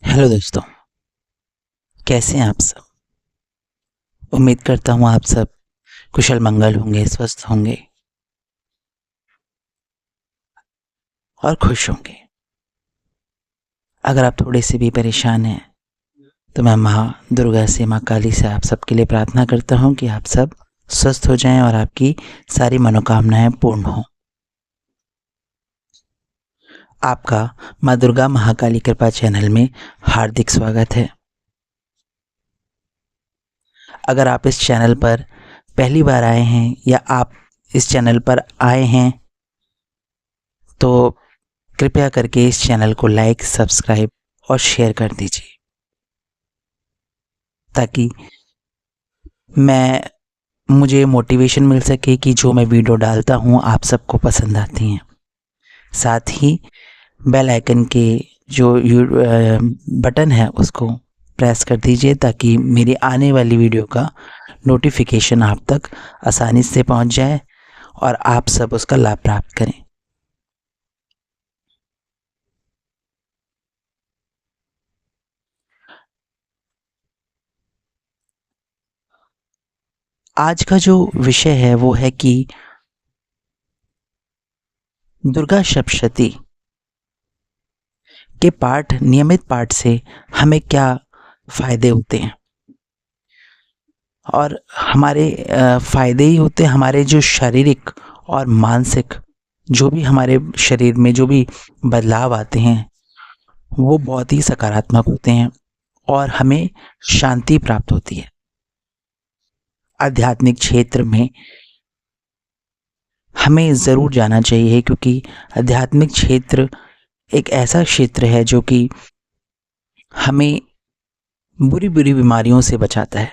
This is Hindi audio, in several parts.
हेलो दोस्तों, कैसे हैं आप सब। उम्मीद करता हूँ आप सब कुशल मंगल होंगे, स्वस्थ होंगे और खुश होंगे। अगर आप थोड़े से भी परेशान हैं तो मैं माँ दुर्गा से, माँ काली से आप सबके लिए प्रार्थना करता हूँ कि आप सब स्वस्थ हो जाएं और आपकी सारी मनोकामनाएं पूर्ण हों। आपका माँ दुर्गा महाकाली कृपा चैनल में हार्दिक स्वागत है। अगर आप इस चैनल पर पहली बार आए हैं या आप इस चैनल पर आए हैं तो कृपया करके इस चैनल को लाइक, सब्सक्राइब और शेयर कर दीजिए ताकि मुझे मोटिवेशन मिल सके कि जो मैं वीडियो डालता हूँ आप सबको पसंद आती हैं। साथ ही बेल आइकन के जो बटन है उसको प्रेस कर दीजिए ताकि मेरी आने वाली वीडियो का नोटिफिकेशन आप तक आसानी से पहुंच जाए और आप सब उसका लाभ प्राप्त करें। आज का जो विषय है वो है कि दुर्गा सप्तशती के पाठ, नियमित पाठ से हमें क्या फायदे होते हैं। और हमारे फायदे ही होते हैं, हमारे जो शारीरिक और मानसिक जो भी हमारे शरीर में जो भी बदलाव आते हैं वो बहुत ही सकारात्मक होते हैं और हमें शांति प्राप्त होती है। आध्यात्मिक क्षेत्र में हमें ज़रूर जाना चाहिए क्योंकि आध्यात्मिक क्षेत्र एक ऐसा क्षेत्र है जो कि हमें बुरी बुरी बीमारियों से बचाता है,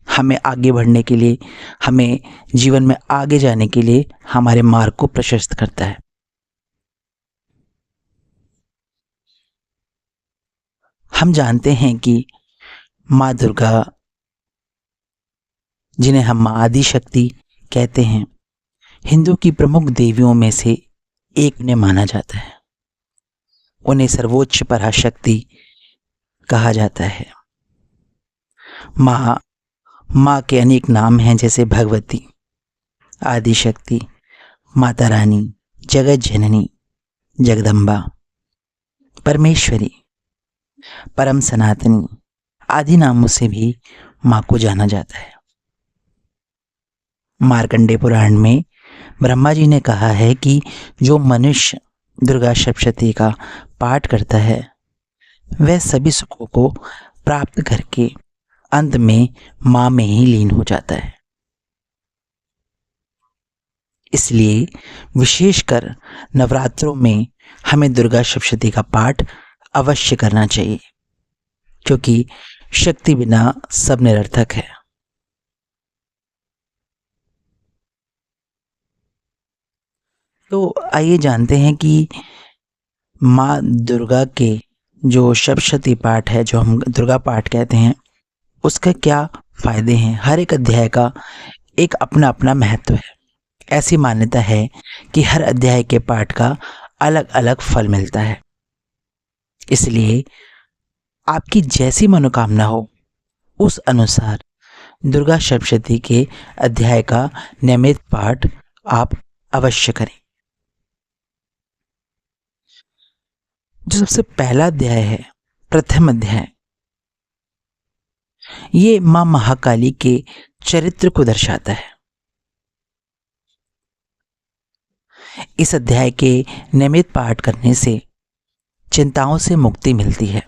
हमें आगे बढ़ने के लिए, हमें जीवन में आगे जाने के लिए हमारे मार्ग को प्रशस्त करता है। हम जानते हैं कि माँ दुर्गा, जिन्हें हम माँ आदि शक्ति कहते हैं, हिंदू की प्रमुख देवियों में से एक ने माना जाता है। उन्हें सर्वोच्च पराशक्ति कहा जाता है। माँ के अनेक नाम हैं जैसे भगवती, आदि शक्ति, माता रानी, जगत जननी, जगदम्बा, परमेश्वरी, परम सनातनी आदि नामों से भी माँ को जाना जाता है। मार्कंडेय पुराण में ब्रह्मा जी ने कहा है कि जो मनुष्य दुर्गा सप्तशती का पाठ करता है वह सभी सुखों को प्राप्त करके अंत में माँ में ही लीन हो जाता है। इसलिए विशेषकर नवरात्रों में हमें दुर्गा सप्तशती का पाठ अवश्य करना चाहिए क्योंकि शक्ति बिना सब निरर्थक है। तो आइए जानते हैं कि माँ दुर्गा के जो सप्तशती पाठ है, जो हम दुर्गा पाठ कहते हैं, उसका क्या फायदे हैं। हर एक अध्याय का एक अपना अपना महत्व है। ऐसी मान्यता है कि हर अध्याय के पाठ का अलग अलग फल मिलता है। इसलिए आपकी जैसी मनोकामना हो उस अनुसार दुर्गा सप्तशती के अध्याय का नियमित पाठ आप अवश्य करें। जो सबसे पहला अध्याय है, प्रथम अध्याय, ये मां महाकाली के चरित्र को दर्शाता है। इस अध्याय के नियमित पाठ करने से चिंताओं से मुक्ति मिलती है।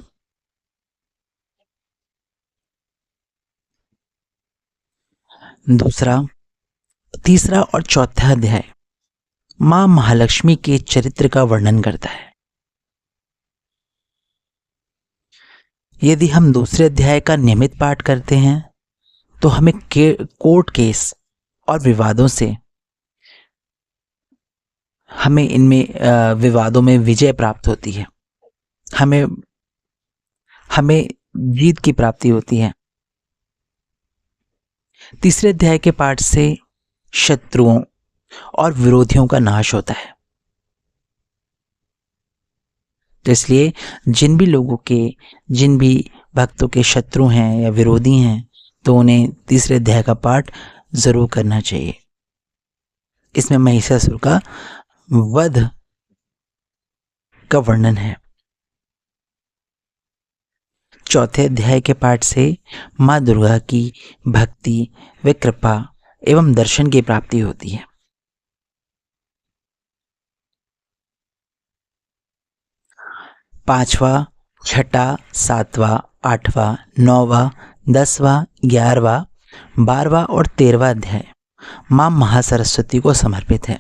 दूसरा, तीसरा और चौथा अध्याय मां महालक्ष्मी के चरित्र का वर्णन करता है। यदि हम दूसरे अध्याय का नियमित पाठ करते हैं तो हमें कोर्ट केस और विवादों से, हमें इनमें विवादों में विजय प्राप्त होती है, हमें हमें जीत की प्राप्ति होती है। तीसरे अध्याय के पाठ से शत्रुओं और विरोधियों का नाश होता है। तो इसलिए जिन भी भक्तों के शत्रु हैं या विरोधी हैं, तो उन्हें तीसरे अध्याय का पाठ जरूर करना चाहिए। इसमें महिषासुर का वध का वर्णन है। चौथे अध्याय के पाठ से माँ दुर्गा की भक्ति व कृपा एवं दर्शन की प्राप्ति होती है। पांचवा, छठा, सातवां, आठवां, नौवां, 10वां, 11वां, 12वां और 13वां अध्याय माँ महासरस्वती को समर्पित है,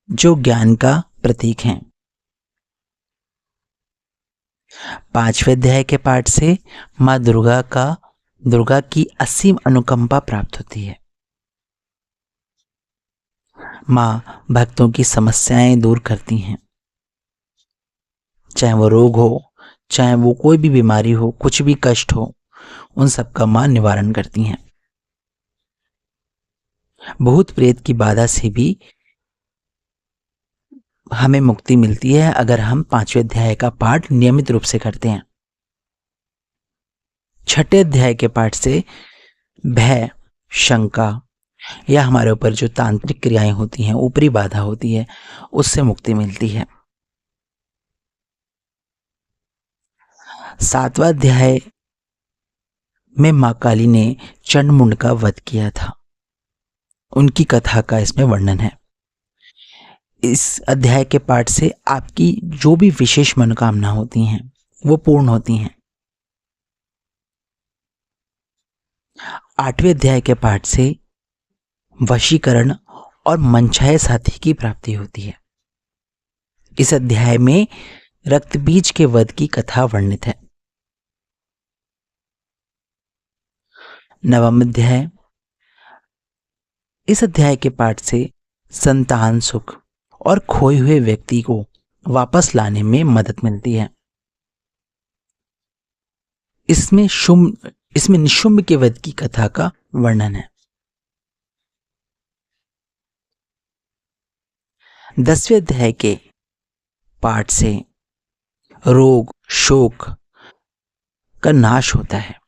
जो ज्ञान का प्रतीक हैं। 5वें अध्याय के पाठ से माँ दुर्गा की असीम अनुकंपा प्राप्त होती है। माँ भक्तों की समस्याएं दूर करती हैं, चाहे वो रोग हो, चाहे वो कोई भी बीमारी हो, कुछ भी कष्ट हो, उन सब का माँ निवारण करती हैं। भूत प्रेत की बाधा से भी हमें मुक्ति मिलती है अगर हम 5वें अध्याय का पाठ नियमित रूप से करते हैं। 6ठे अध्याय के पाठ से भय, शंका या हमारे ऊपर जो तांत्रिक क्रियाएं होती हैं, ऊपरी बाधा होती है, उससे मुक्ति मिलती है। 7वां अध्याय में मां काली ने चंडमुंड का वध किया था, उनकी कथा का इसमें वर्णन है। इस अध्याय के पाठ से आपकी जो भी विशेष मनोकामना होती हैं वो पूर्ण होती हैं। 8वें अध्याय के पाठ से वशीकरण और मनचाहे साथी की प्राप्ति होती है। इस अध्याय में रक्तबीज के वध की कथा वर्णित है। 9वां अध्याय, इस अध्याय के पाठ से संतान सुख और खोए हुए व्यक्ति को वापस लाने में मदद मिलती है। इसमें निशुंभ के वध की कथा का वर्णन है। 10वें अध्याय के पाठ से रोग शोक का नाश होता है।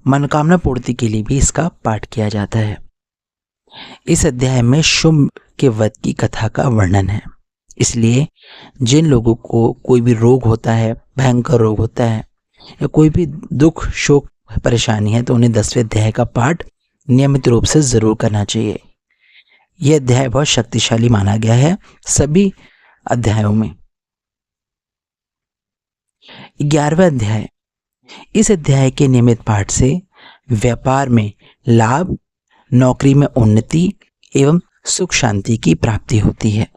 मनोकामना पूर्ति के लिए भी इसका पाठ किया जाता है। इस अध्याय में शुंभ के वध की कथा का वर्णन है। इसलिए जिन लोगों को कोई भी रोग होता है, भयंकर रोग होता है या कोई भी दुख शोक परेशानी है, तो उन्हें 10वें अध्याय का पाठ नियमित रूप से जरूर करना चाहिए। यह अध्याय बहुत शक्तिशाली माना गया है सभी अध्यायों में। 11वां अध्याय, इस अध्याय के नियमित पाठ से व्यापार में लाभ, नौकरी में उन्नति एवं सुख शांति की प्राप्ति होती है।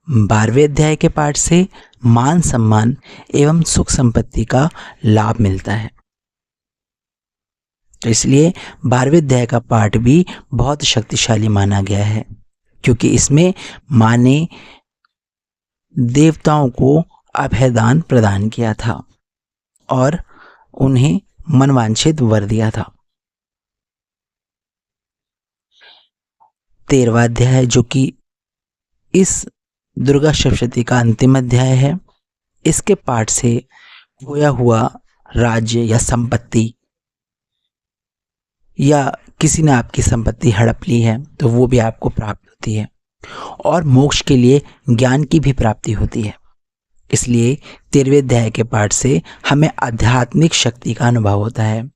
बारहवें अध्याय के पाठ से मान सम्मान एवं सुख संपत्ति का लाभ मिलता है। तो इसलिए 12वें अध्याय का पाठ भी बहुत शक्तिशाली माना गया है, क्योंकि इसमें मां ने देवताओं को अभयदान प्रदान किया था और उन्हें मनवांछित वर दिया था। 13वां अध्याय, जो कि इस दुर्गा सप्तशती का अंतिम अध्याय है, इसके पाठ से खोया हुआ राज्य या संपत्ति या किसी ने आपकी संपत्ति हड़प ली है तो वो भी आपको प्राप्त होती है और मोक्ष के लिए ज्ञान की भी प्राप्ति होती है। इसलिए 13वें अध्याय के पाठ से हमें आध्यात्मिक शक्ति का अनुभव होता है।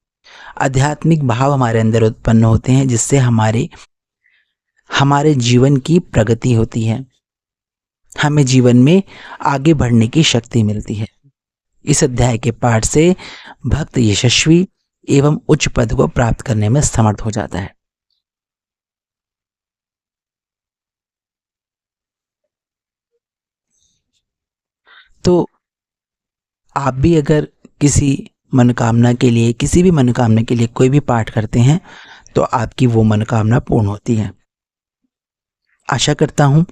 आध्यात्मिक भाव हमारे अंदर उत्पन्न होते हैं, जिससे हमारे जीवन की प्रगति होती है, हमें जीवन में आगे बढ़ने की शक्ति मिलती है। इस अध्याय के पाठ से भक्त यशस्वी एवं उच्च पद को प्राप्त करने में समर्थ हो जाता है। तो आप भी अगर किसी मनोकामना के लिए, किसी भी मनोकामना के लिए कोई भी पाठ करते हैं तो आपकी वो मनोकामना पूर्ण होती है। आशा करता हूं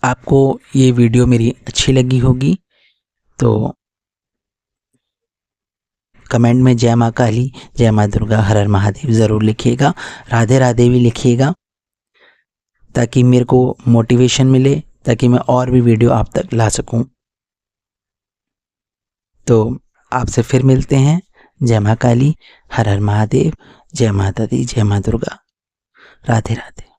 आपको ये वीडियो मेरी अच्छी लगी होगी। तो कमेंट में जय माँ काली, जय माँ दुर्गा, हर हर महादेव ज़रूर लिखिएगा। राधे राधे भी लिखिएगा। ताकि मेरे को मोटिवेशन मिले, ताकि मैं और भी वीडियो आप तक ला सकूं। तो आपसे फिर मिलते हैं। जय माँ काली, हर हर महादेव, जय माता दी, जय माँ दुर्गा, राधे राधे।